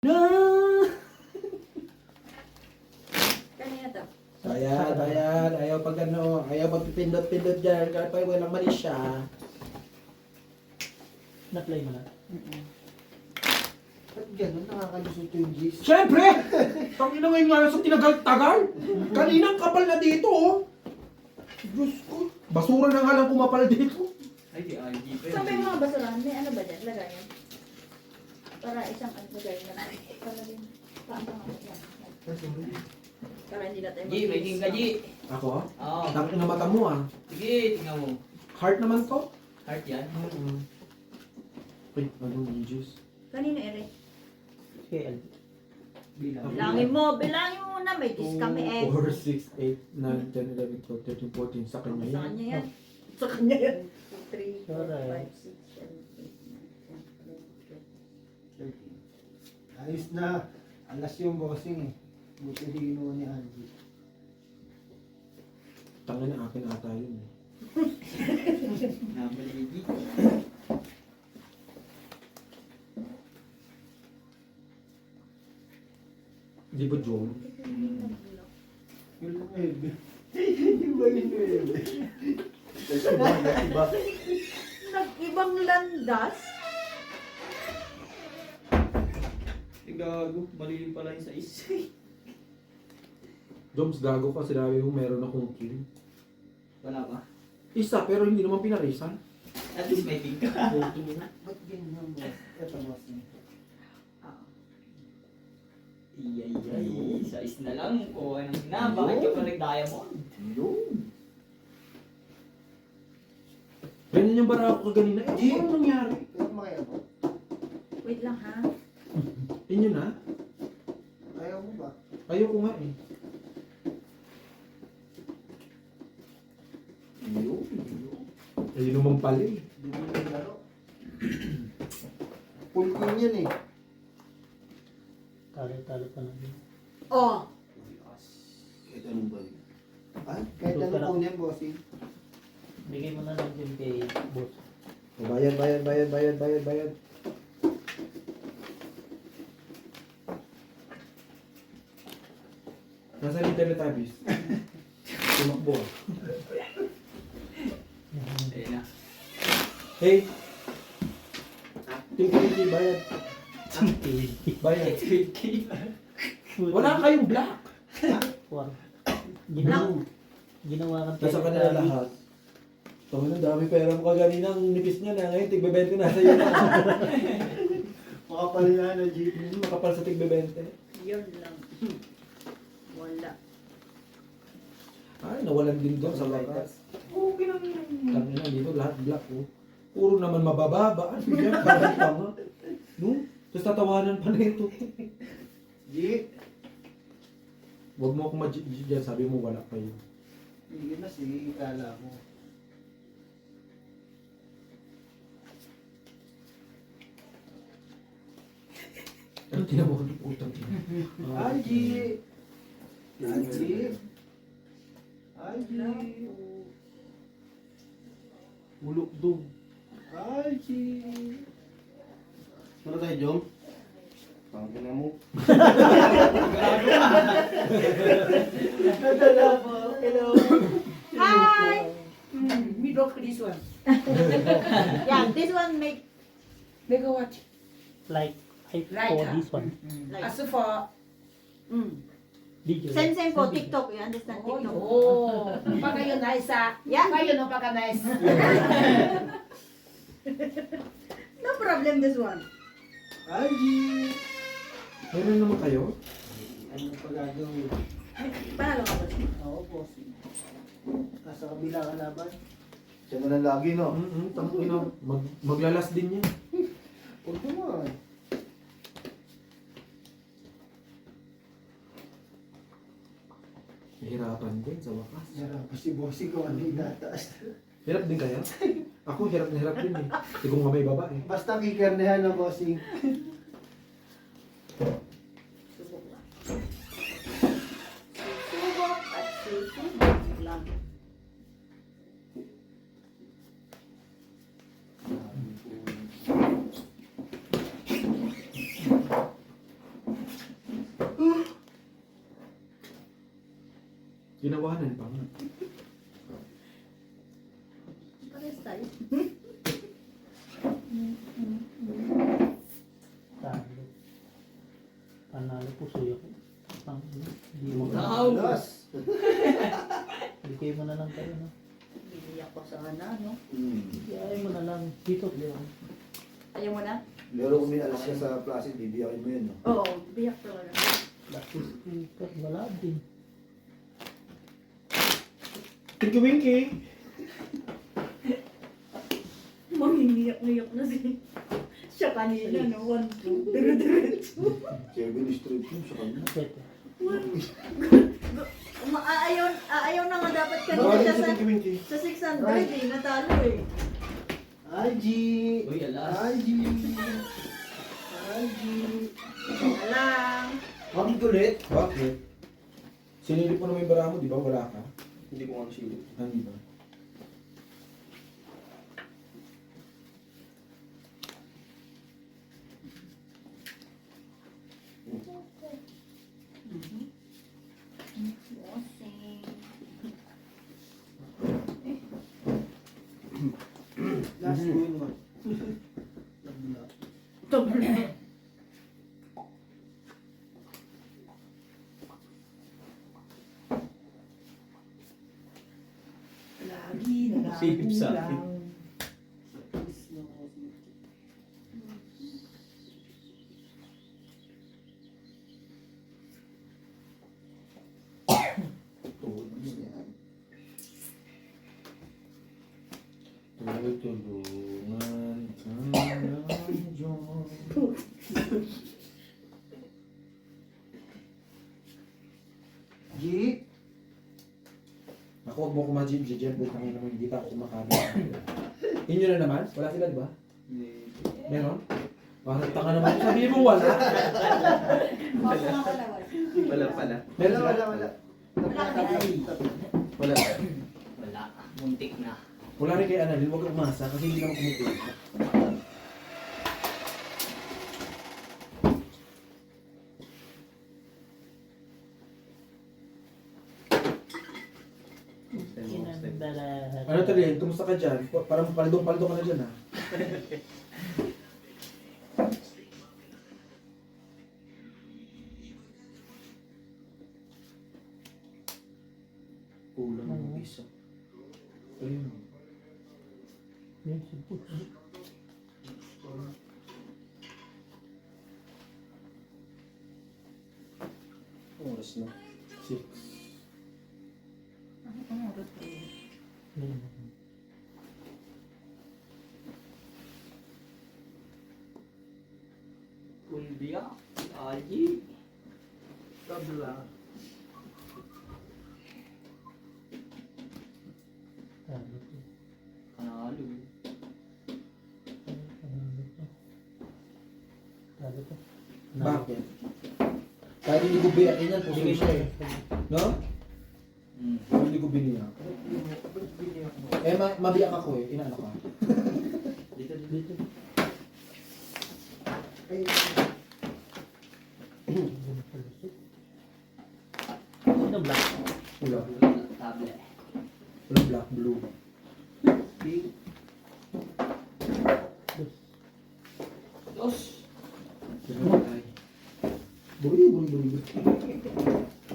No! Kanina to. Ayan. Ayaw pag ayaw pag pindot-pindot dyan. Kaya pa walang mali siya. Na-play mo na. Ba't gano'n? Nakakalusot yung G's. Siyempre! Tangina ngayon nga sa tinagal-tagal. Kaninang kapal na dito, oh. Diyos ko. Basura na nga lang kumapal dito. Ay, di RG pa Saan ba yung mga basurahan? May ano ba dyan? Lagayan? Para isang ano lagay na lang. Para din. Paano nga yan? Para hindi na tayo G, may king ka, G. Ako? Oo. Tapos na mata mo, ah. Sige, tingnan mo. Heart naman to. Heart yan. Uy, ano yung juice? Kanino ere? KL. Bilang. Bilangin mo muna. May dis kami eh. 4, 6, 8, 9, 10, 11, 12, 13, 14. Sa kanya Sa yan. kanya yan. Sa kanya yan. 3, 4, Alright. 5, 6, 7, 8, 9, 10, 11, 12. Ayos na. Alas yung bossing eh. Buti di ginawa ni Angie. Tangin na akin ata yun, eh. Nabaligi. Di ba, John? Yung lumebe. Yung ba yung lumebe? Iba. Nag-ibang landas? Gago, mali pala yung size. Joms, gago ka. Sinabi mo meron akong kill. Wala pa. Isa, pero hindi naman pinarisan. At least may king ka. Ba't ganyan boss? Ito bossing. Iyay, size na lang. O ano na, bakit ka pa nag-diamond? Yun. Ganyan yung bara ako kanina. Eh, ano nangyari? Kaya makiabot. Wait lang ha. Inyo na? Ayaw mo ba? Ayoko nga eh. Ayun naman pala eh. Hindi mo yung laro. Full queen yan eh. Talo pa lang. Oh. Kahit anong ba yun? Ah, kahit anong po niyan bossing. Bigay mo na lang din kay boss. Bayad. Nasaan yung Teletubbies? Tumakbo ah. Ayun na. Hey! Tingki, bayad. Bayad. Wala kayong black. War. Lang. Ginawa kang Nasa kanila lahat. Tawag na, dami pera mo kaganina. Ang nipis niya na. Ngayon, tig-20 na sa'yo na. Makapal na G. Makapal sa tig-20. Yun lang. Wala. Ay, nawalan din doon sa wakas. Oo, kami na dito, lahat black oh. Puro naman mabababa. Ano yan? Parang tama. No? Tapos tatawanan pa na ito. G. Huwag mo akong mag-G dyan. Sabi mo wala kayo. Hindi na si kala mo. Ano tinawagan ng utang ina? Angie! Angie! Angie! Ulok doon. Angie! Ano tayo, Jom? Pangkin na mo. Nadala po. Hello. Hi! Me drop this one. Yeah, this one make Make a watch. Like, I Like, for ah. this one. like. As for Video. Send po TikTok. You understand TikTok? oh, pagka yun nice ah. Yeah. Kayo no pagka nice. No problem this one. Angie! Meron naman kayo? Ano pa gagawin? Panalo ka ba? Oo, boss. Nasa kabila ka laban. Siya na lang lagi, no? Tangina. Maglalas din yan. Huwag naman. Hirapan din sa wakas. Sarap pa si bossing ko ano itataas. Hirap din kaya? Ako hirap na hirap din eh. Hindi ko nga may baba eh. Basta kikarnehan na bossing. Subok lang. Subok at susubok lang. Tatawanan pa nga. Pares tayo. Talo. Panalo po suyo ko. Hindi mo Alas. Bigay mo na lang kayo, no? Bili ako sana, no? Bigay mo na lang. Dito. Ayaw mo na? Meron kung may alas ka sa plastic, bibiyakin mo yun, no? Oo, biyak talaga. Plastic speaker. Wala din. Tinky Winky! Mamimiyak-miyak na siya kanina, no? 1, 2, dire-diretso. Kevin Street yun sa kanya. Pwede. Ayaw na nga dapat kanina Bawal siya sa Tinky Winky. sa 600 eh, natalo eh. Algie. Uy, alas. Algie. Algie. Kaya lang. Bakit ulit? Bakit? Sinilip mo naman yung bara mo, di ba? Wala ka? Hindi ko nga silip. Hindi ba? Bossing. Last win mo. Tabla. Lagi Sipip sa nakakulang. Tulungan ka ng Diyos. G. Ako, huwag mo kumajib, Jeff. Buta nga naman, hindi pa ako kumakain. Inyo na naman? Wala sila, di ba? Meron? Parang tanga naman. Sabihin mo wala. Boss nga pala, wala. Wala pala. Meron sila? Wala. Wala kami. Wala. Wala. Muntik na. Wala rin kay Annalyn. Huwag kang umasa kasi hindi naman kumukuha. Kinandala. Ano Talin? Kumusta ka dyan? Parang paldong-paldong ka na dyan, ha? Kulang ng isa. Ayun. Yan, sige. Oras na. 6. Yan. Kulbiya. Aji. Tabla. Talo to. Panalo. Talo to. Bakit? Kahit hindi ko biyakin yan, puso siya eh. No? Hindi ko biniyak. Eh, mabiyak ako eh. Inaano ka? Dito, dito. Dito. Ay. Sino black? Wala. Table. Wala black, blue. Pink. Dos. Ay. Buri.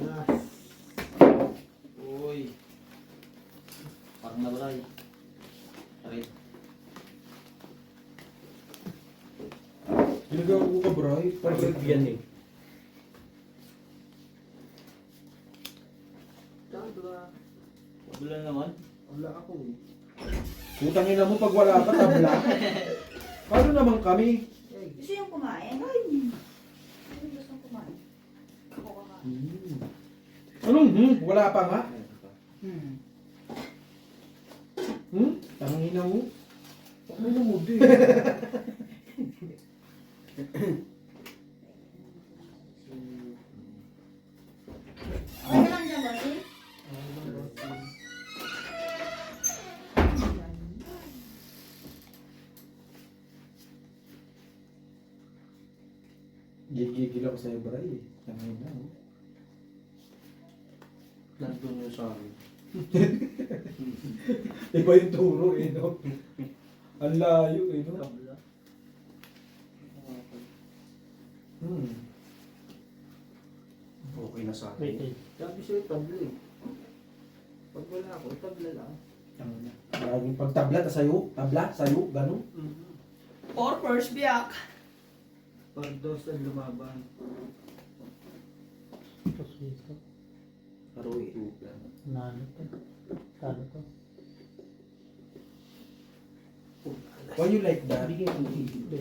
Last. Uy. Parang nabalay. Arit. Ginagawa ko ka, Bray. Parang yan eh. Tabla. Wala naman. Wala ako eh. Utangin na mo pag wala ka, tabla. Paano naman kami? Gusto yung kumain? Ay! Ano gusto kumain? Ako kakain. Anong wala pa nga? Hmm. Tangina mo. Ano na mo din? Okay ka lang dyan, bossy? Gigigil ako sa'yo, Bray. Tangina mo. Nandun yun sa amin. Iba yung turo eh, no? Ang layo eh, no? Kabla. Okay na sa Wait, akin. wait. Sabi sa'yo, tabla eh. Pag wala ako, tabla lang. Laging pagtabla, tas sayo, tabla, sayo, gano'n. Or first biyak. Pag dos ang lumaban. Tapos dito. Aroy. Nalo to. Talo to. Why you like that? Bigay ko dito.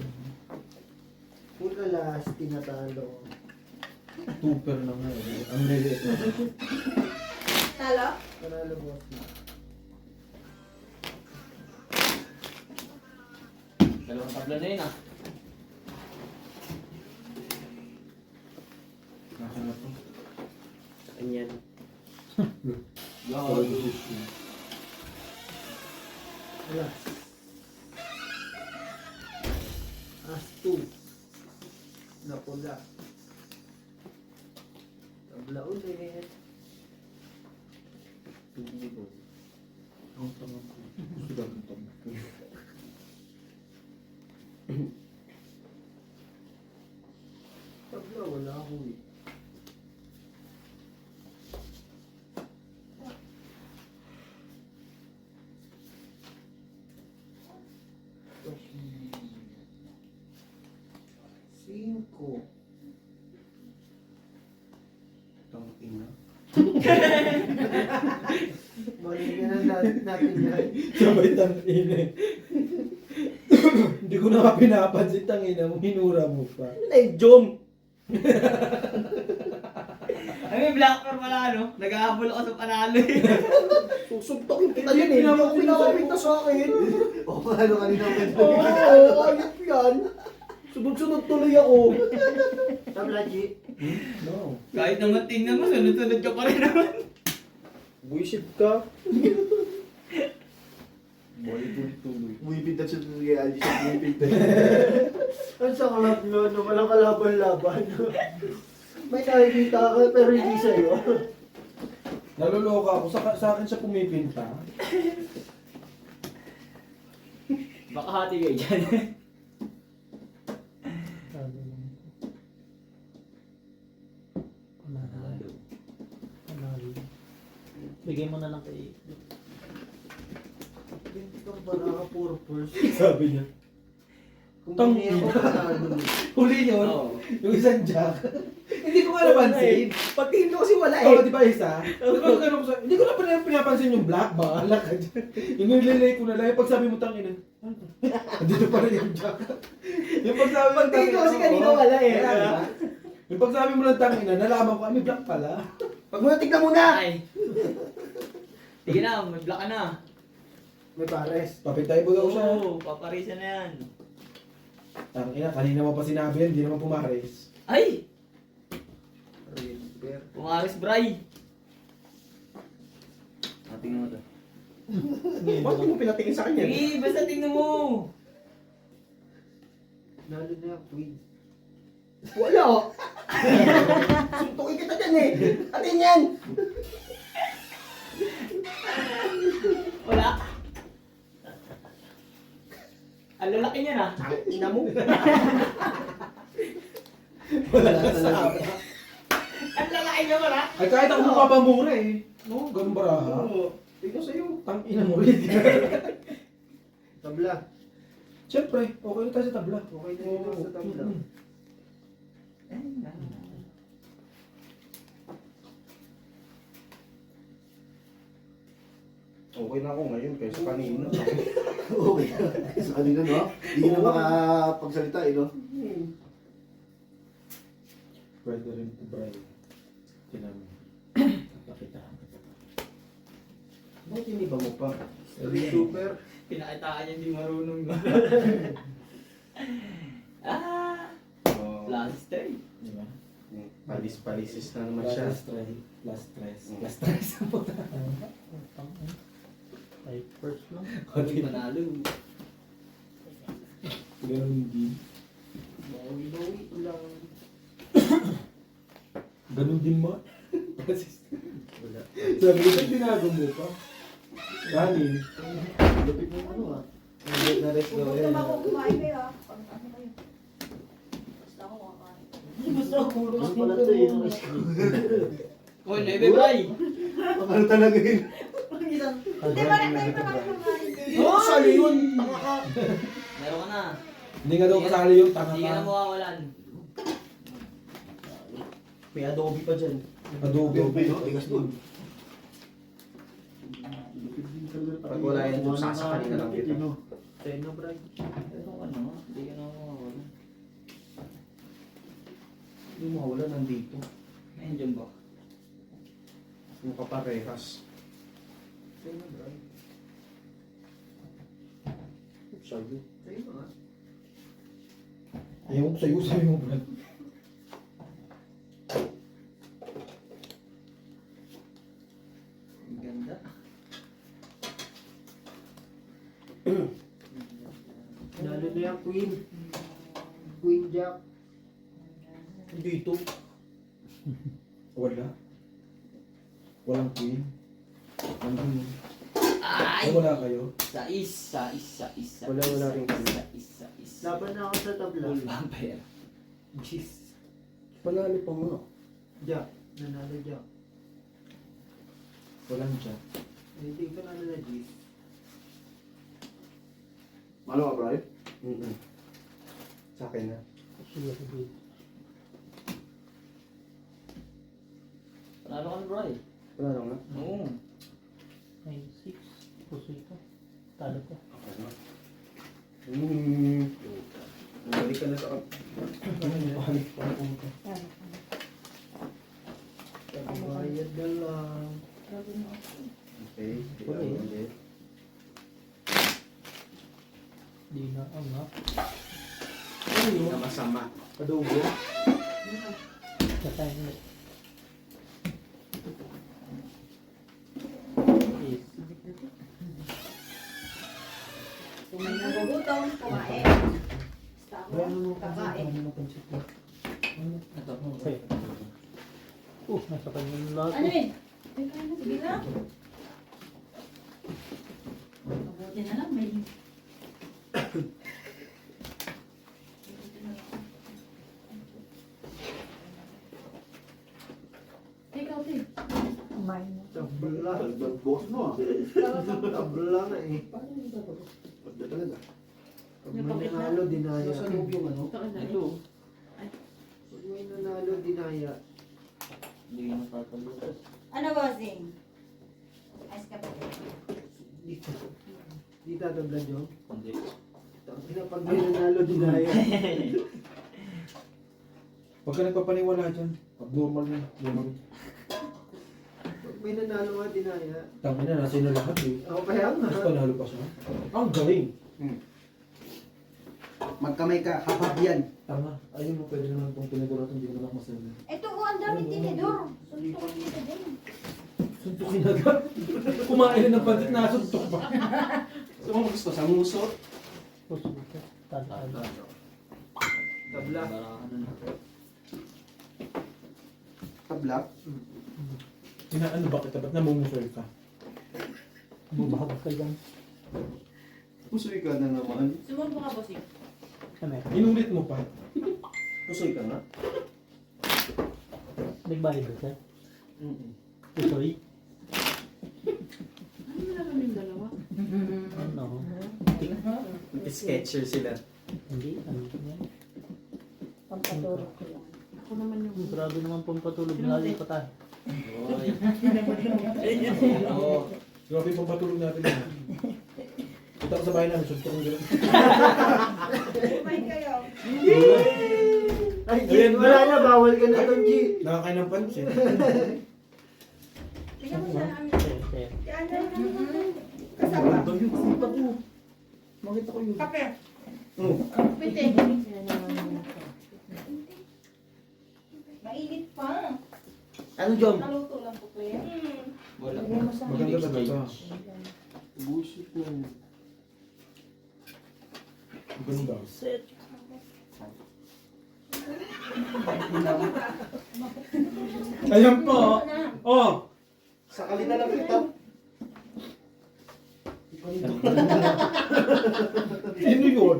Kung alas, tinatalo. Tuper na nga eh. Ang liliit na. Talo? Panalo mo. Dalawang tabla na yun ah. Nasa na to? Sa kanya. Gawa. Alas. As 2. Napula. Tabla ulit. Tubo. Ang tama ko. Gusto daw ng tama. Tabla, wala ako eh. Cinco. Tang ina. Maligyan na natin yan. Sabay tangina. Hindi ko na pinapansin tangina mo, hinura mo pa. Ay, Jom! Ay, may blacker pala no? Nag-ahabol ako sa panalo eh. Susuntokin kita yun eh. Hindi ako pinakapinta sa akin. O, ano kanina ko Oo, ayot yan. Sunod-sunod tuloy ako. Tabla, G. No. Kahit naman tingnan mo, sunod-sunod ka pa rin naman. Buisit ka. Boy, tuloy. Buipid na siya tuloy. Alis siya buipid na. Ang sakalap nyo, no? Walang kalaban-laban. May nakikita ka, pero hindi sa'yo. Naluloka ako. Sa akin siya pumipinta. Baka hati kayo dyan. Talo lang to. Panalo. Panalo. Bigay mo na lang kay Hindi ka ba naka-purpose? Sabi niya. Kung Tang- hindi ako panalo. Huli yun. Oo. Yung isang jack. Hindi ko nga napansin. Pagtingin ko kasi wala Oo, eh. di ba isa? Hindi ko na pinapansin yung black. Bahala ka dyan. Yung nililay ko na lang. Pag sabi mo tangina. Dito pa rin yung jack. Yung pag sabi mo Pagtingin ko kasi kanina wala eh. Kaya nga. Yung pag sabi mo lang tangina, nalaman ko, may black pala. Pag muna tignan mo na. Ay. Sige na, may black ka na. May pares. Papitay mo daw siya. Oo, paparisan na yan. Tangina, kanina mo pa sinabi yan, hindi naman pumares. Ay! River. Pumaris, Bray! Tingnan mo to. Bakit mo pinatingin sa kanya? Sige, basta tingnan mo! Nalo na yung queen. Wala. Suntukin kita dyan eh. Atin yan. Wala! Ang lalaki niya na. Ang ina mo. Wala na sa Ang lalaki niya wala. Ay kahit ako mapapamura eh. No, ganun baraha. Tingnan sa'yo. Tangina mo ulit. Tabla. Siyempre, okay na tayo sa tabla. Okay na yun sa tabla. Okay na ako ngayon kaysa kanina. Okay. Sa kanina, no? Hindi na makapagsalita, eh, no? Pwede rin to Brian. Tinan mo. Pakita. Bakit hindi ba mo pa? Super. Pinakitaan niya hindi marunong. Ah! Oh, Last day. Di ba? palis-palisis na naman siya. Last try. Last stress. Last stress ang puta. Ay, first lang. Hindi manalo. Ganun din. Bawi-bawi lang. Ganun din mo. Wala. Sabi ko, ba't tinago mo pa? Kanin. Lupit mo ano ah. Ang na rest daw Gutom yan. ako, kumain kayo ah. Pag ano kayo. Basta ako kakain. Gusto ko. Ano pala ito yun? Ang rest ko. Uy, Nebe, bray! Ano talaga yun? Hindi ba rin kayo nakakain? Oo, sali yun. Tanga ka. Meron ka na. Hindi nga daw kasali yung tanga Hindi ka na ka. mawawalan. May adobe pa dyan. Adobe. Adobe, no? Tigas dun. Pag wala yan dun, sasakalin na lang kita. Tayo na, Bray. Meron ka na. Hindi ka na mawawalan. Hindi mo wala nandito. Ayun dyan ba? Yung kaparehas. Tayo na, Bray. Sabi. Tayo na. Ayaw ko sa'yo, sa'yo mo, Brad. Ang ganda. Nalo na yung Queen. Queen Jack. Dito. Wala. Walang queen. Nandun. Ay! Ay, wala kayo. Sais. Wala rin kami. Sais. Laban na ako sa tabla. Vampire. Jeez. Panalo pa nga. Jack. Nanalo Jack. Walang siya. Hindi ka nalo na Jeez. Malo ka, Bray? Sa akin na. Sige, sige. Panalo ka na, bray. Panalo nga. Oo. 96. Puso ito. Talo ko. Balik ka na sa Pahalik pa ako. Bayad na lang. Okay. Wala eh. Di na angat. Ano na masama? Adobo. Katayin ulit. Yes. Kung may nagugutom, kumain. Basta ako, kakain. Ito. Okay. Nasa kanya yung lahat. Ano yun? Sige lang. Mabuti na lang, may... Ikaw, Tim. Tabla. Boss mo ah. Tabla na eh. Pagda talaga. Pag may nanalo, dinaya. Nasa loob yung ano? Ito. Pag may nanalo, dinaya. Hindi ka natatalito. Ano, bossing? Ice ka pa. Di tatabla nyo. Hindi. Pag may nanalo, dinaya. Huwag ka nagpapaniwala dyan. Abnormal na. Normal. Pag may nanalo nga, dinaya. Tangin na, nasa inyo lahat eh. Ako kaya nga. Mas panalo pa siya. Ang galing. Magkamay ka, hapap yan. Tanga. Ayun mo, pwede naman kung tiniguro ito, hindi ko na lang masaya. Ito, ang daming tinidor. Suntukin dito din. Suntukin agad. Kumain na ng pansit na suntok ba? Gusto mo gusto sa muso? Puso ito. Talo. Tabla. Barahan na. Tablak? Inaano ba kita? Ba't namumusoy ka? Bumahag ka dyan. Pusoy ka na naman. Sumunod mo ka, bossing. Ano eh? Inulit mo pa. Pusoy ka nga? Nagbayad ba siya? Pusoy? Ano na kaming dalawa? Ano? Sketcher sila. Hindi. Ano yan? Pampaturo ko lang. Ako naman yung... Grabe naman pampatulog. Lalo pa tayo. Oy. Oo. Grabe pang patulog natin yun. Kita ko sa bahay namin, suntok ng gano'n. Kumain kayo. Ay, G, Ayan wala na. na. Bawal ka na doon, G. Nakakain ng pansit. Tingnan mo siya namin. Okay. Kaya na namin. Kasama. Sipat mo. Makita ko yun. Kape. Pwede. Mainit pa. Ano, Jom? Naluto lang po kuya. Wala. Maganda ba ito? Bullshit na yun. Ganda. Set. Ayan po. Oh. Sakali na lang kita. Sino yun?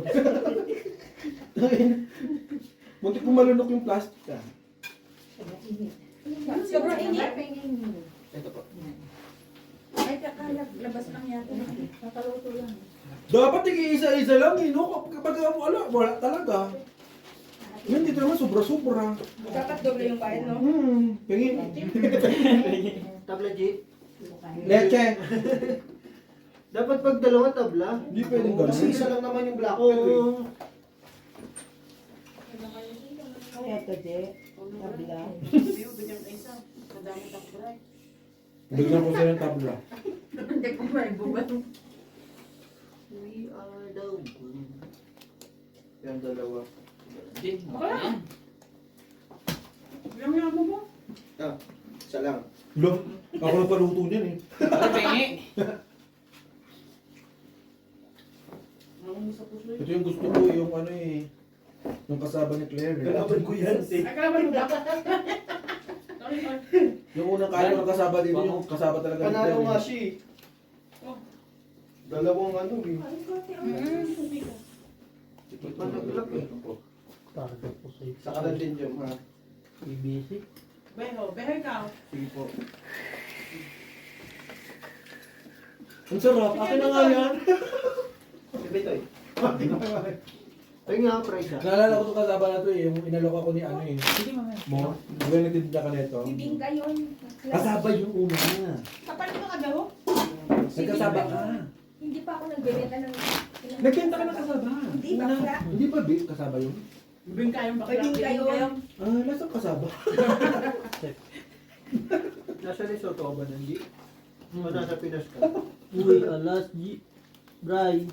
Muntik ko malunok yung plastic ah. Sobrang init. Ito po. Ay, kakalabas lang yata. Nakaluto lang. Dapat tig-isa-isa lang eh, no? Kapag wala talaga. Yan, dito naman sobra-sobra. Dapat doble yung bayad, no? Pingin. Tabla, G. Leche. Dapat pag dalawa tabla. Hindi pwedeng ganun. Kasi isa lang naman yung black pepper eh. Oo. Eto, Je. Tabla. Bigyan ko sila ng tabla. Hindi ko may bubad. We are the one. Yan, dalawa. Din, yan. Ah, isa lang. Lo, ako na paluto niyan eh. Ay, pengi. Ito yung gusto ko, yung ano eh. Yung kasaba ni Claire. Kalaban ko yan eh. Yung unang kaya ng kasaba dito, yung kasaba talaga ni Claire. Panalo nga siya eh. Dalawang ano eh. Panagulak eh. Para daw po sa Sa kanan din dyan ha. BBC. Sige po. Ang sarap, akin na nga yan. Sige ito eh. Ay nga, price ah. Naalala ko itong kasaba na to eh, yung inalok ako ni ano eh. Sige, mamaya. Mo, buwan nagtitinda ka nito. Bibingka yun. Kasaba yung una. Kapal ko kagawa? Nagkasaba ka. Hindi pa ako nagbebenta ng... Nagkenta ka ng kasaba. Hindi pa kaya. Hindi ba big kasaba yun? Bibingka yun. Ah, nasa kasaba. Nasa Lesotho ka ba nun, G? O nasa Pinas ka? Uy, alas, G. Bray.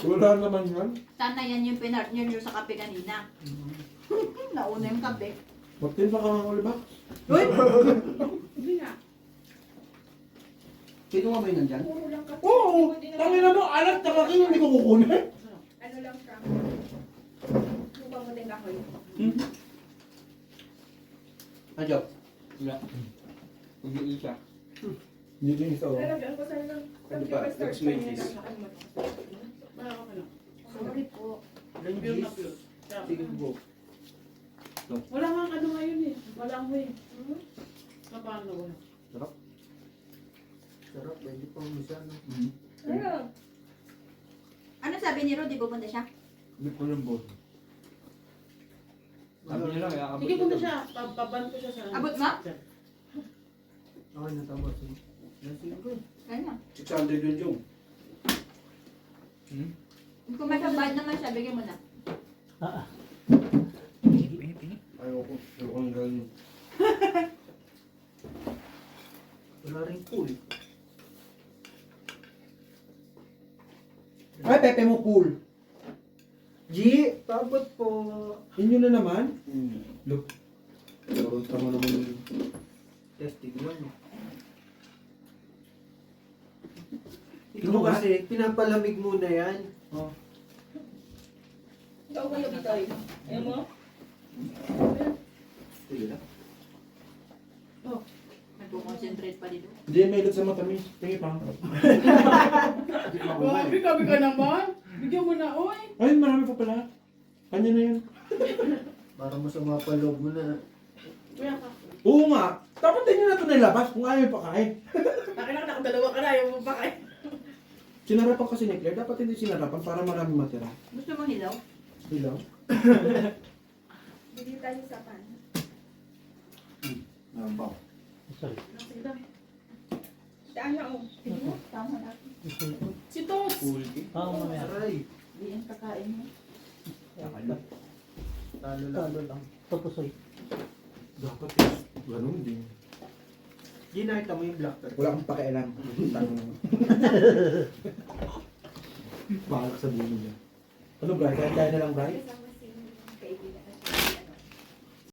Wala naman yan. Sana yan yung pinartner nyo sa kape kanina. Nauna yung kape. Magtin pa ka mga ulibak. Sino nga ba yun nandyan? Puro lang kape. Oo! Tangin na mo, alat na kakin, hindi ko kukunin. Ano lang siya? Lupa mo din kahoy. Adyo. Wala. Mag-iisa. Hindi din isa oh. Lalagyan ko sa'yo ng... Ano pa? Next week is. Sorry po. Ilan Gs? Sige po. Wala nga ano ngayon eh. Wala mo eh. Paano wala? Sarap, pwede pang misa, no? Ano? Ano sabi ni Rod? Di pupunta siya? Hindi ko lang boss. Sabi nila, kaya kabot Sige, punta ito. siya. Paban ko siya sa... Abot mo? Okay, natapos eh. Nasing ko eh. Kaya. 600 yun yung. Kung may kabayad naman siya, bigyan mo na. Ah, Ayoko. Ayoko ang ganyan. Wala rin pool. Ay, Pepe mo pool. G, paabot po. Inyo na naman. Look. Pero tama naman yun. Testing lang. Ikaw Ikaw ba? kasi, pinapalamig muna yan. Ikaw kayo dito. Ayaw mo? Sige na. Nagpo-concentrate pa dito. Hindi, may ilot sa matamis. Tingin pa. Grabe, gabi ka naman. Bigyan mo na, oy. Ay, marami pa pala. Kanya na yan. Para masama pa loob mo na. Kuya ka. Oo nga. Dapat din nyo na ito nilabas kung ayaw pa kain. Akin na nakadalawa ka na. Ayaw mo pa kayo. Sinarapan kasi ni Claire. Dapat hindi sinarapan para marami matira. Gusto mo hilaw? Hilaw. Bili tayo sa pan. Nabaw. sorry. Saan na oh? Tama na. Si Tos. Ah, mamaya. Aray, Hindi yung kakain mo. talo lang. Talo lang. Tapos ay. Dapat ganun din. G, nakita mo yung black pepper. Wala akong pakialam. Bahala ka sa buhay niya. Ano, Bray? Kaya na lang, Bray?